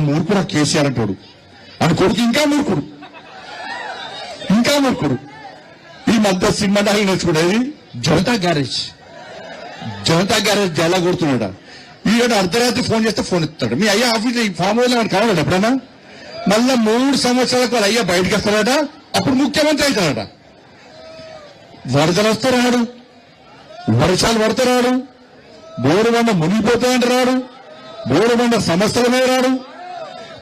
మూర్ఖుడు కేసీఆర్ అంటాడు అని కొడుకు ఇంకా మూర్ఖుడు ఈ మధ్య సినిమా డాలు నేర్చుకునేది జనతా గ్యారేజ్ జలా కొడుతున్నాడు. ఈయన అర్ధరాత్రి ఫోన్ చేస్తే ఫోన్ ఎత్తాడు. మీ అయ్యా ఆఫీస్ ఫామ్ హౌస్ లో కావాలట ఎప్పుడైనా. మళ్ళా 3 సంవత్సరాలకు వాళ్ళ అయ్యా బయటకు వస్తాడట, అప్పుడు ముఖ్యమంత్రి అవుతాడట. వరదలు వస్తే రాడు, వర్షాలు పడితే రాడు, బోరుబండ మునిగిపోతాయంటే రాడు, బోరుబండ సమస్యల మీద రాడు,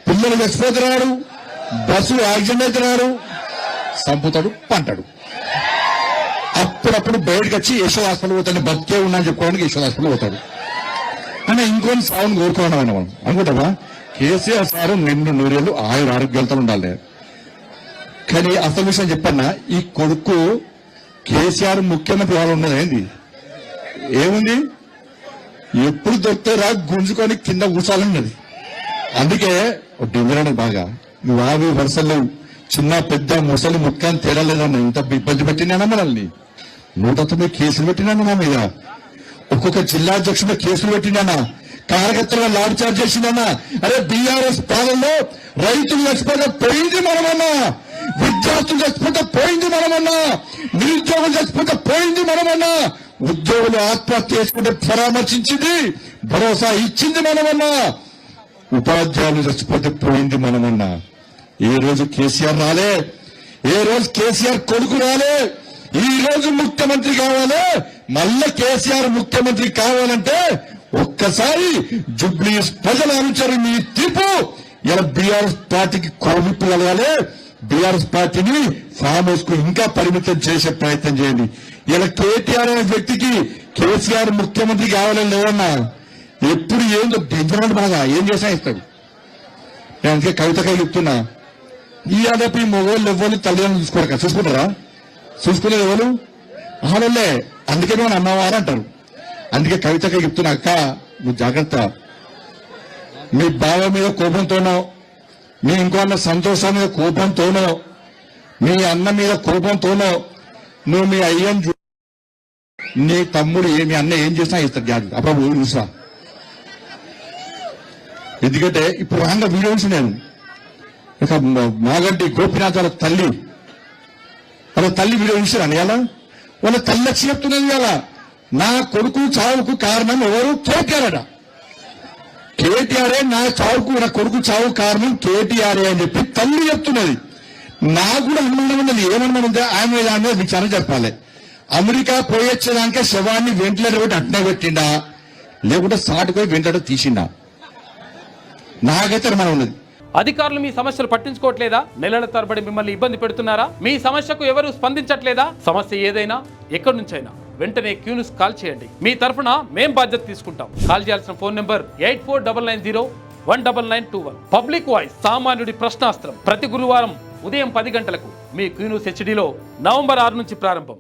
పిల్లలు చచ్చిపోతే రాడు, బస్సు యాక్సిడెంట్ అయితే రాడు, సంపుతాడు, పంటాడు. అప్పుడప్పుడు బయటకు వచ్చి యశోద హాస్పిటల్ పోతాడు, బతికే ఉన్నా అని చెప్పుకోవడానికి యశోద హాస్పిటల్ పోతాడు. అని ఇంకొని సాగుని కోరుకోవడం మనం అనుకుంటావా? కేసీఆర్ సారు నిండు 100 ఏళ్ళు ఆరోగ్యాలతో ఉండాలి. కానీ అసలు విషయం చెప్పన్నా, ఈ కొడుకు కేసీఆర్ ముఖ్యమంత్రి వాళ్ళు ఉన్నది ఏంది ఏముంది? ఎప్పుడు దొరికితే గుంజుకొని కింద కూర్చోాలన్నది. అందుకే డివిజన్ బాగా నువ్వు 50 వరుసలు చిన్న పెద్ద ముసలి ముఖ్యాన్ని తేడలేదన్న. ఇంత ఇబ్బంది పెట్టినానా మనల్ని? 109 కేసులు పెట్టినాను నా మీద. ఒక్కొక్క జిల్లా అధ్యక్షుడు కేసులు పెట్టినానా, కార్యకర్తలుగా లాడ్ చార్జ్ చేసిందన్నా. అరే బీఆర్ఎస్ పాలనలో రైతులు చచ్చిపోతే పోయింది మనమన్నా, విద్యార్థులు చచ్చిపోతే పోయింది మనమన్నా, నిరుద్యోగులు చచ్చిపోతే పోయింది మనమన్నా, ఉద్యోగులు ఆత్మహత్య చేసుకుంటే పరామర్శించింది, భరోసా ఇచ్చింది మనమన్నా, ఉపాధ్యాయులు చచ్చిపోతే పోయింది మనమన్నా. ఏ రోజు కేసీఆర్ రాలే, ఏ రోజు కేసీఆర్ కొడుకు రాలే. ఈ రోజు ముఖ్యమంత్రి కావాలి, మళ్ళా కేసీఆర్ ముఖ్యమంత్రి కావాలంటే ఒక్కసారి జుబ్లీస్ ప్రజల అనుచరు మీ తీర్పు. ఇలా బీఆర్ఎస్ పార్టీకి కోవిప్పు కలగాలి, బీఆర్ఎస్ పార్టీని ఫామ్ హౌస్ కు ఇంకా పరిమితం చేసే ప్రయత్నం చేయండి. ఇలా కేటీఆర్ అనే వ్యక్తికి కేసీఆర్ ముఖ్యమంత్రి కావాలని లేదన్నా. ఎప్పుడు ఏందో డెంజర్ బాగా ఏం చేసా ఇస్తాడు. నేను అందుకే కవితకై చెప్తున్నా, ఈ ఆదపి మొగోళ్ళు ఎవ్వరు తల్లిదండ్రులు చూసుకుంటారా? చూసుకునేది ఎవరు? ఆడలే. అందుకే మనం అమ్మవారు అంటారు. అందుకే కవితకై చెప్తున్నా, అక్క నువ్వు జాగ్రత్త. మీ బావ మీద కోపంతోనో, మీ ఇంకో అన్న సంతోషం మీద కోపంతోనో, మీ అన్న మీద కోపంతోనో నువ్వు మీ అయ్యని నీ తమ్ముడు మీ అన్న ఏం చేసినా ఇస్తాడు జాగ్రత్త. అప్పుడు చూసా. ఎందుకంటే ఇప్పుడు రాగా వీడియో చూసి నేను ఇక మాగంటి గోపినాథ్ వాళ్ళ తల్లి వీడియో చూసాను. ఇలా వాళ్ళ తల్లి వచ్చి చెప్తున్నది, ఇలా నా కొడుకు చావుకు కారణం ఎవరు? కేటీఆర్. కేటీఆరే నా చావుకు, నా కొడుకు చావు కారణం కేటీఆరే అని చెప్పి తల్లి చెప్తున్నది. నాకు కూడా అనుమానం ఉన్నది. ఏమనుమానం ఉంటే ఆమె మీద మీకు చాలా చెప్పాలి. అమెరికా పోయొచ్చేదానికే శవాన్ని వెంటిలేటర్ పెట్టి అట్నే పెట్టిండా, లేకుంటే సాటుపోయి వెంటిలేటర్ తీసిండా? నాకైతే అనుమానం ఉన్నది. అధికారులు మీ సమస్యలు పట్టించుకోవట్లేదా? నెలల తరబడి మిమ్మల్ని ఇబ్బంది పెడుతున్నారా? మీ సమస్యకు ఎవరు స్పందించట్లేదా? సమస్య ఏదైనా ఎక్కడి నుంచైనా వెంటనే క్యూన్యూస్ కాల్ చేయండి. మీ తరఫున మేం బాధ్యత తీసుకుంటాం. కాల్ చేయాల్సిన ఫోన్ నెంబర్ 8499019921. పబ్లిక్ వాయిస్, సామాన్యుడి ప్రశ్నాస్త్రం. ప్రతి గురువారం ఉదయం 10 గంటలకు మీ క్యూన్యూస్ హెచ్డీలో నవంబర్ 6 నుంచి ప్రారంభం.